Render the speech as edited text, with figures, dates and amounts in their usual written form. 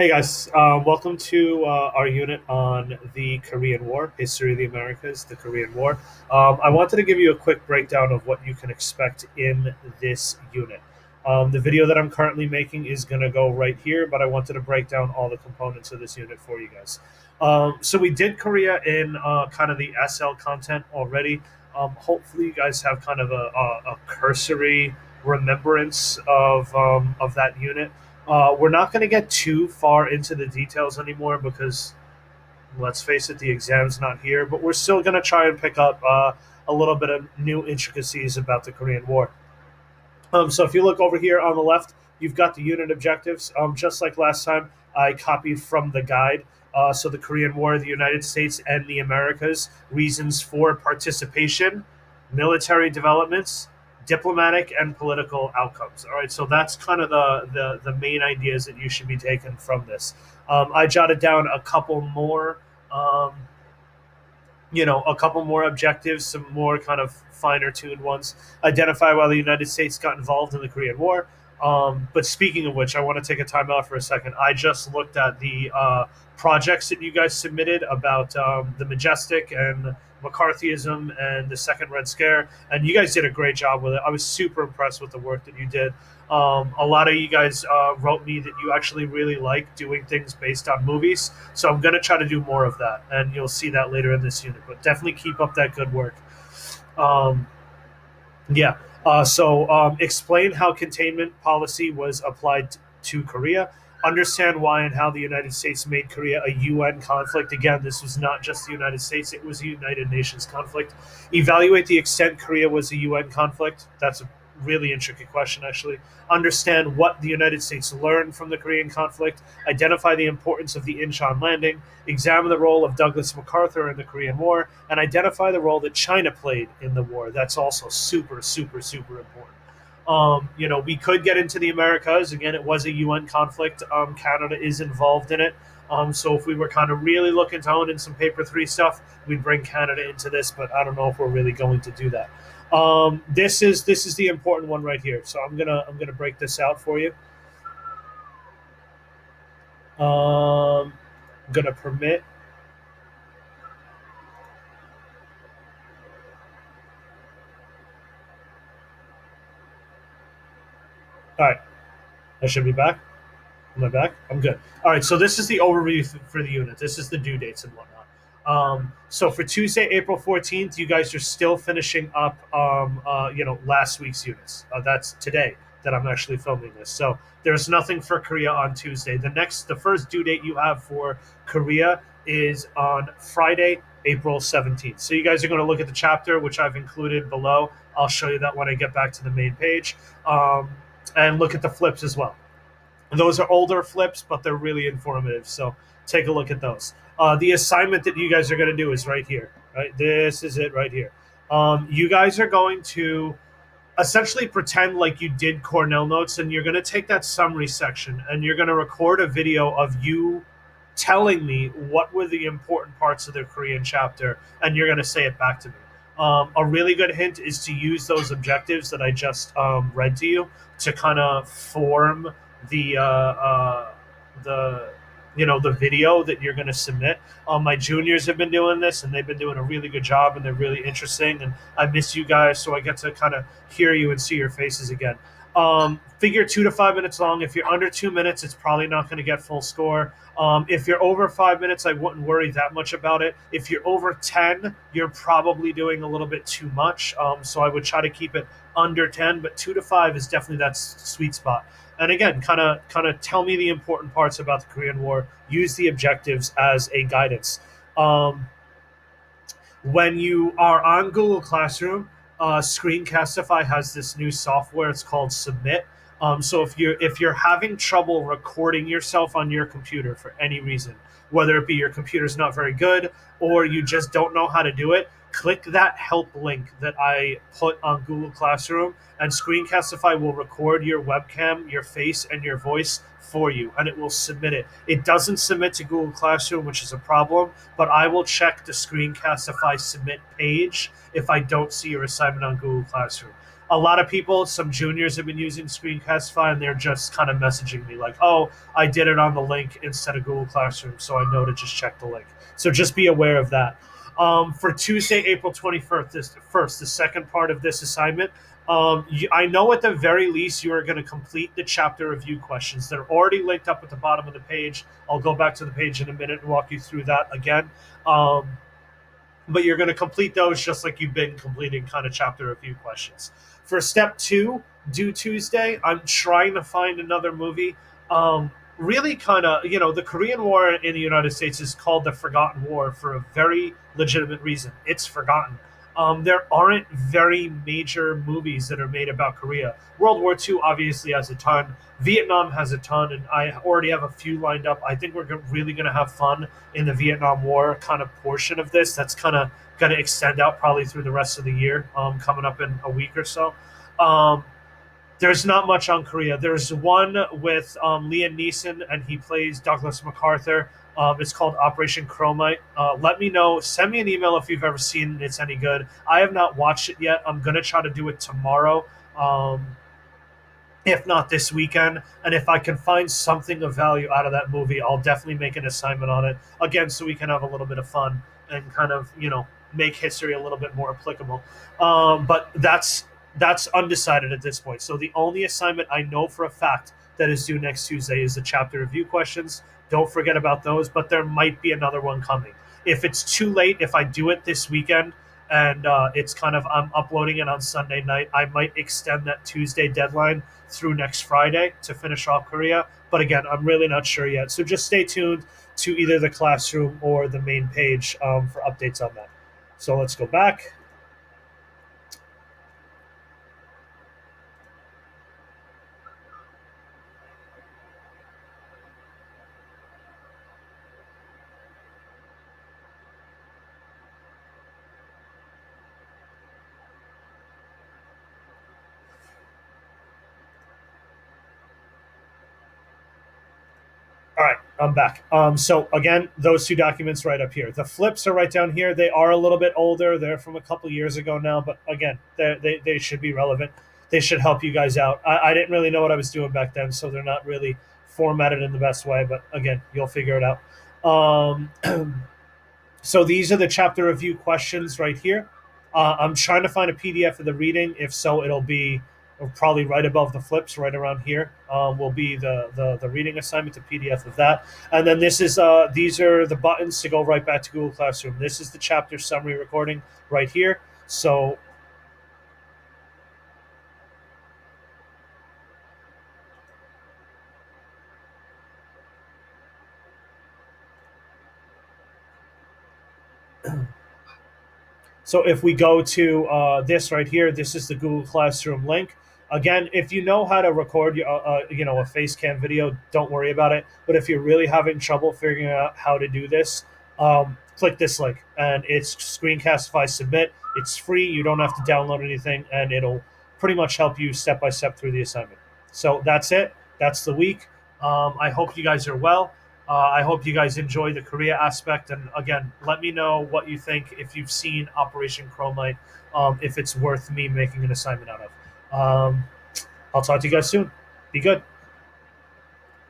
Hey guys, welcome to our unit on the Korean War, history of the Americas, the Korean War. I wanted to give you a quick breakdown of what you can expect in this unit. The video that I'm currently making is going to go right here, but I wanted to break down all the components of this unit for you guys. So we did Korea in kind of the SL content already. Hopefully, you guys have kind of a cursory remembrance of that unit. We're not going to get too far into the details anymore because, let's face it, the exam's not here. But we're still going to try and pick up a little bit of new intricacies about the Korean War. So if you look over here on the left, you've got the unit objectives. Just like last time, I copied from the guide. So the Korean War, the United States and the Americas, reasons for participation, military developments, diplomatic and political outcomes. All right, so that's kind of the main ideas that you should be taking from this. I jotted down a couple more. A couple more objectives, some more kind of finer tuned ones. Identify why the United States got involved in the Korean War. But speaking of which, I want to take a time out for a second. I just looked at the projects that you guys submitted about the Majestic and McCarthyism and the Second Red Scare, and you guys did a great job with it. I was super impressed with the work that you did. A lot of you guys wrote me that you actually really like doing things based on movies, so I'm going to try to do more of that, and you'll see that later in this unit. But definitely keep up that good work. Um, yeah. Explain how containment policy was applied to Korea. Understand why and how the United States made Korea a UN conflict. Again, this was not just the United States, it was a United Nations conflict. Evaluate the extent Korea was a UN conflict. That's a really intricate question, actually. Understand what the United States learned from the Korean conflict. Identify the importance of the Incheon landing. Examine the role of Douglas MacArthur in the Korean War. And identify the role that China played in the war. That's also super, super, super important. We could get into the Americas. Again, it was a UN conflict. Canada is involved in it. So if we were kind of really looking to hone in some paper three stuff, we'd bring Canada into this, but I don't know if we're really going to do that. This is the important one right here. So I'm gonna break this out for you. Gonna permit. All right, I should be back. Am I back? I'm good. All right, so this is the overview for the unit. This is the due dates and whatnot. So for Tuesday, April 14th, you guys are still finishing up, last week's units. That's today that I'm actually filming this. So there's nothing for Korea on Tuesday. The first due date you have for Korea is on Friday, April 17th. So you guys are going to look at the chapter, which I've included below. I'll show you that when I get back to the main page, and look at the flips as well. Those are older flips, but they're really informative. So take a look at those. The assignment that you guys are going to do is right here. Right, this is it right here. You guys are going to essentially pretend like you did Cornell notes, and you're going to take that summary section and you're going to record a video of you telling me what were the important parts of the Korean chapter, and you're going to say it back to me. A really good hint is to use those objectives that I just read to you to kind of form the the video that you're going to submit. My juniors have been doing this, and they've been doing a really good job, and they're really interesting. And I miss you guys, so I get to kind of hear you and see your faces again. Figure 2 to 5 minutes long. If you're under 2 minutes, it's probably not going to get full score. If you're over 5 minutes, I wouldn't worry that much about it. If you're over 10, you're probably doing a little bit too much. So I would try to keep it under 10, but 2 to 5 is definitely that sweet spot. And again, kind of tell me the important parts about the Korean War. Use the objectives as a guidance. When you are on Google Classroom, Screencastify has this new software. It's called Submit. So if you're having trouble recording yourself on your computer for any reason, whether it be your computer's not very good or you just don't know how to do it, click that help link that I put on Google Classroom, and Screencastify will record your webcam, your face, and your voice for you, and it will submit it. It doesn't submit to Google Classroom, which is a problem, but I will check the Screencastify submit page if I don't see your assignment on Google Classroom. A lot of people, some juniors have been using Screencastify, and they're just kind of messaging me like, "Oh, I did it on the link instead of Google Classroom, so I know to just check the link." So just be aware of that. For Tuesday, April 21st, the second part of this assignment, I know at the very least you are going to complete the chapter review questions. They're already linked up at the bottom of the page. I'll go back to the page in a minute and walk you through that again. But you're going to complete those just like you've been completing kind of chapter review questions. For step two, due Tuesday, I'm trying to find another movie. Really kind of, the Korean War in the United States is called the Forgotten War for a very legitimate reason. It's forgotten. There aren't very major movies that are made about Korea. World War II obviously has a ton. Vietnam has a ton, and I already have a few lined up. I think we're really going to have fun in the Vietnam War kind of portion of this. That's kind of going to extend out probably through the rest of the year, coming up in a week or so. There's not much on Korea. There's one with Liam Neeson, and he plays Douglas MacArthur. It's called Operation Chromite. Let me know. Send me an email if you've ever seen it. It's any good. I have not watched it yet. I'm going to try to do it tomorrow. If not this weekend. And if I can find something of value out of that movie, I'll definitely make an assignment on it again, so we can have a little bit of fun and kind of make history a little bit more applicable. But that's undecided at this point. So the only assignment I know for a fact that is due next Tuesday is the chapter review questions. Don't forget about those, but there might be another one coming. If it's too late, if I do it this weekend and it's kind of I'm uploading it on Sunday night, I might extend that Tuesday deadline through next Friday to finish off Korea. But again, I'm really not sure yet. So just stay tuned to either the classroom or the main page for updates on that. So let's go back. All right, I'm back. So again, those two documents right up here. The flips are right down here. They are a little bit older. They're from a couple years ago now, but again, they should be relevant. They should help you guys out. I didn't really know what I was doing back then, so they're not really formatted in the best way. But again, you'll figure it out. So these are the chapter review questions right here. I'm trying to find a PDF of the reading. If so, it'll be probably right above the flips, right around here. Will be the reading assignment, the PDF of that. And then these are the buttons to go right back to Google Classroom. This is the chapter summary recording right here. So So if we go to this right here, this is the Google Classroom link. Again, if you know how to record a face cam video, don't worry about it. But if you're really having trouble figuring out how to do this, click this link, and it's Screencastify Submit. It's free. You don't have to download anything, and it'll pretty much help you step by step through the assignment. So that's it. That's the week. I hope you guys are well. I hope you guys enjoy the Korea aspect. And again, let me know what you think if you've seen Operation Chromite, if it's worth me making an assignment out of. I'll talk to you guys soon. Be good.